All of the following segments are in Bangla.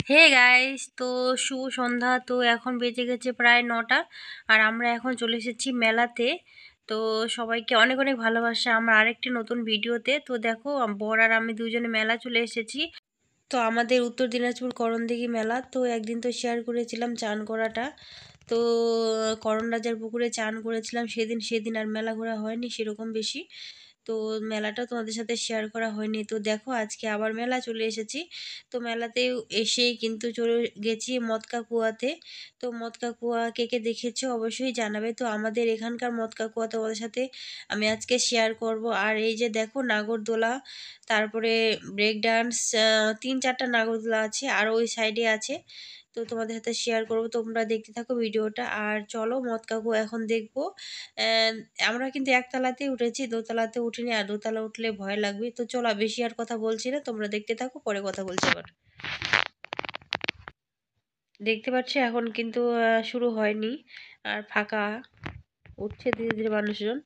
হে গাইস, তো শুভ সন্ধ্যা। তো এখন বেজে গেছে প্রায় 9টা। আর আমরা এখন চলে এসেছি মেলাতে। তো সবাইকে অনেক অনেক ভালোবাসা আমার আরেকটি নতুন ভিডিওতে। তো দেখো, বর আর আমি দুজনে মেলা চলে এসেছি। তো আমাদের উত্তর দিনাজপুর করণদিঘি মেলা। তো একদিন তো শেয়ার করেছিলাম চান করাটা। তো করণ রাজার পুকুরে চান করেছিলাম সেদিন আর মেলা ঘোরা হয়নি সেরকম বেশি। তো মেলাটা তোমাদের সাথে শেয়ার করা হয়নি। তো দেখো, আজকে আবার মেলা চলে এসেছি। তো মেলাতে এসেই কিন্তু চলে গেছি মদকা কুয়াতে। তো মদকা কুয়া কে কে দেখেছো অবশ্যই জানাবে। তো আমাদের এখানকার মদকা কুয়া তোমাদের সাথে আমি আজকে শেয়ার করব। আর এই যে দেখো, নাগরদোলা, তারপরে ব্রেক ডান্স, 3-4টা নাগরদোলা আছে আর ওই সাইডে আছে। তো তোমাদের সাথে শেয়ার করব, তোমরা দেখতে থাকো ভিডিওটা। আর চলো মদকা কুয়া এখন দেখবো। আহ, আমরা কিন্তু একতলাতেই উঠেছি, দোতলাতে উঠিনি। আর দোতলা উঠলে ভয় লাগবে। তো চলো, বেশি আর কথা বলছি না, তোমরা দেখতে থাকো, পরে কথা বলছি আবার। দেখতে পাচ্ছি এখন কিন্তু শুরু হয়নি, আর ফাঁকা, উঠছে ধীরে ধীরে মানুষজন।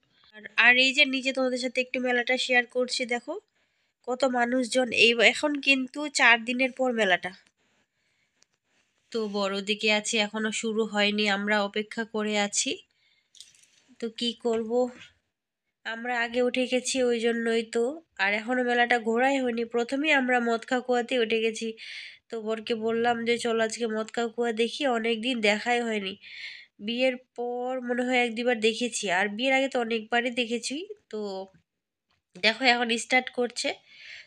আর এই যে নিচে তোমাদের সাথে একটু মেলাটা শেয়ার করছি, দেখো কত মানুষজন। এখন কিন্তু 4 দিনের পর মেলাটা। তো বড় দিকে আছে, এখনো শুরু হয়নি, আমরা অপেক্ষা করে আছি। তো কি করব, আমরা আগে উঠে গেছি ওই জন্যই তো। আর এখনো মেলাটা ঘোরাই হয়নি, প্রথমেই আমরা মদকা কুয়াতে উঠে গেছি। তো বরকে বললাম যে চল আজকে মদকা কুয়া দেখি, অনেকদিন দেখাই হয়নি। বিয়ের পর মনে হয় 1-2বার দেখেছি, আর বিয়ের আগে তো অনেকবারই দেখেছি। তো দেখো এখন স্টার্ট করছে।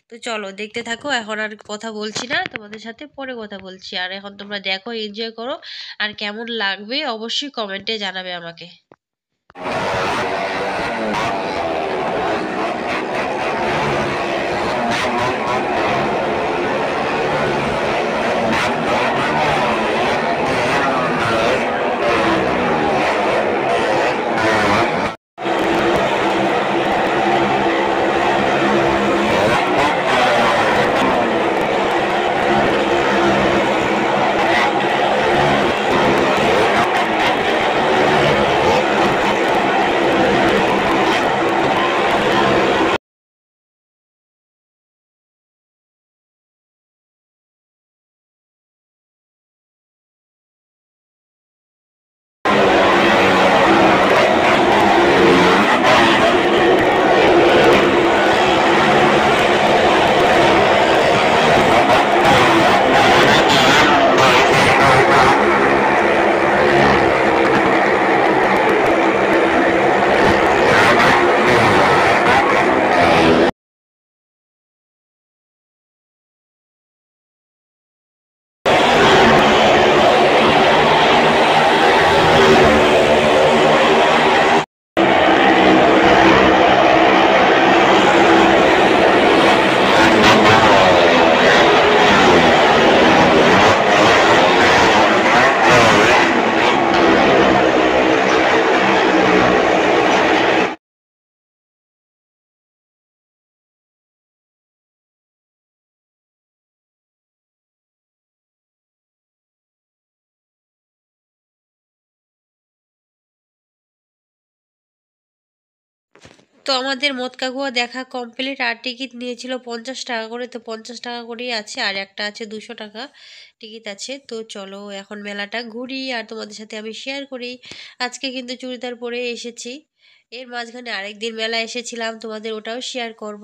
তো চলো দেখতে থাকো, এখন আর কথা বলছি না তোমাদের সাথে, পরে কথা বলছি। আর এখন তোমরা দেখো, এনজয় করো। আর কেমন লাগবে অবশ্যই কমেন্টে জানাবে আমাকে। তো আমাদের মদকা কুয়া দেখা কমপ্লিট। আর টিকিট নিয়েছিল 50 টাকা করে। তো 50 টাকা করেই আছে, আর একটা আছে 200 টাকা টিকিট আছে। তো চলো এখন মেলাটা ঘুরি আর তোমাদের সাথে আমি শেয়ার করি। আজকে কিন্তু চুড়িদার পরে এসেছি। এর মাঝখানে আরেকদিন মেলা এসেছিলাম, তোমাদের ওটাও শেয়ার করব।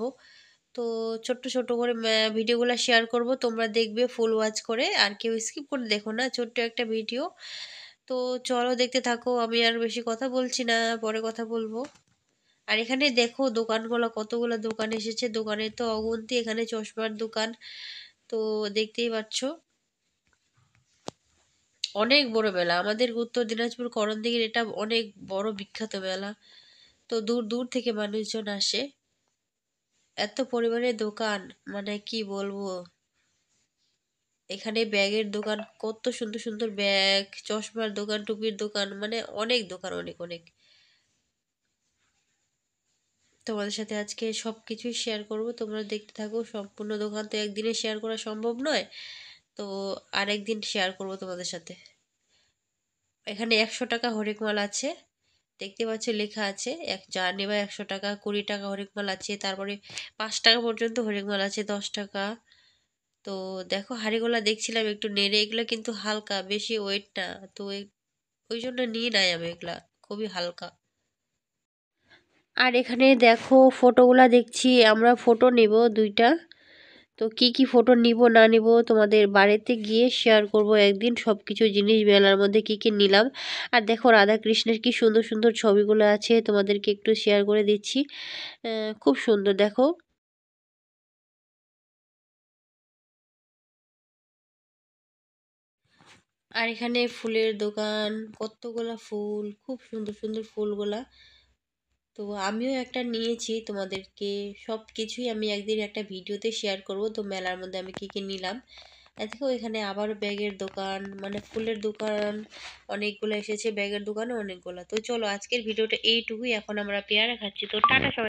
তো ছোট্ট ছোট্ট করে ভিডিওগুলো শেয়ার করব, তোমরা দেখবে ফুল ওয়াচ করে, আর কেউ স্কিপ করে দেখো না, ছোট্ট একটা ভিডিও। তো চলো দেখতে থাকো, আমি আর বেশি কথা বলছি না, পরে কথা বলবো। আর এখানে দেখো দোকানগুলো, কতগুলো দোকান এসেছে, দোকানে তো অগুন্তি, এখানে চশমার দোকান। তো দেখতেই পাচ্ছ, অনেক বড় মেলা আমাদের উত্তর দিনাজপুর করণদিঘির, এটা অনেক বড় বিখ্যাত মেলা। তো দূর দূর থেকে মানুষজন আসে, এত পরিমাণে দোকান, মানে কি বলবো। এখানে ব্যাগের দোকান, কত সুন্দর সুন্দর ব্যাগ, চশমার দোকান, টুপির দোকান, মানে অনেক দোকান, অনেক অনেক। তোমাদের সাথে আজকে সব কিছুই শেয়ার করব, তোমরা দেখতে থাকো। সম্পূর্ণ দোকান তো একদিনে শেয়ার করা সম্ভব নয়, তো আরেকদিন শেয়ার করব তোমাদের সাথে। এখানে 100 টাকা হরেক মাল আছে, দেখতে পাচ্ছ লেখা আছে, যা নেবা 100 টাকা। 20 টাকা হরেক মাল আছে, তারপরে 5 টাকা পর্যন্ত হরেক মাল আছে, 10 টাকা। তো দেখো হাঁড়িগুলা দেখছিলাম একটু নেড়ে, এগুলো কিন্তু হালকা, বেশি ওয়েট না। তো ওই জন্য নিয়ে নাই আমি, এগুলা খুবই হালকা। আর এখানে দেখো ফটোগুলা দেখছি, আমরা ফটো নিব 2টা। তো কি কি ফটো নিব না নিব তোমাদের বাড়িতে গিয়ে শেয়ার করব একদিন, সব কিছু জিনিস মেলার মধ্যে কি কি নিলাম। আর দেখো রাধা কৃষ্ণের কি সুন্দর সুন্দর ছবিগুলো আছে, তোমাদেরকে একটু শেয়ার করে দিচ্ছি। খুব সুন্দর দেখো। আর এখানে ফুলের দোকান, কতগুলা ফুল, খুব সুন্দর সুন্দর ফুলগুলা। তো আমিও একটা নিয়েছি, তোমাদেরকে সব কিছুই আমি একদিন একটা ভিডিওতে শেয়ার করব। তো মেলার মধ্যে আমি কি কি নিলাম। দেখো এখানে আবার ব্যাগের দোকান, মানে ফুলের দোকান অনেকগুলো এসেছে, ব্যাগের দোকানও অনেকগুলো। তো চলো আজকের ভিডিওটা এইটুকুই, এখন আমরা পেয়ারা খাচ্ছি। তো টাটা সবাই।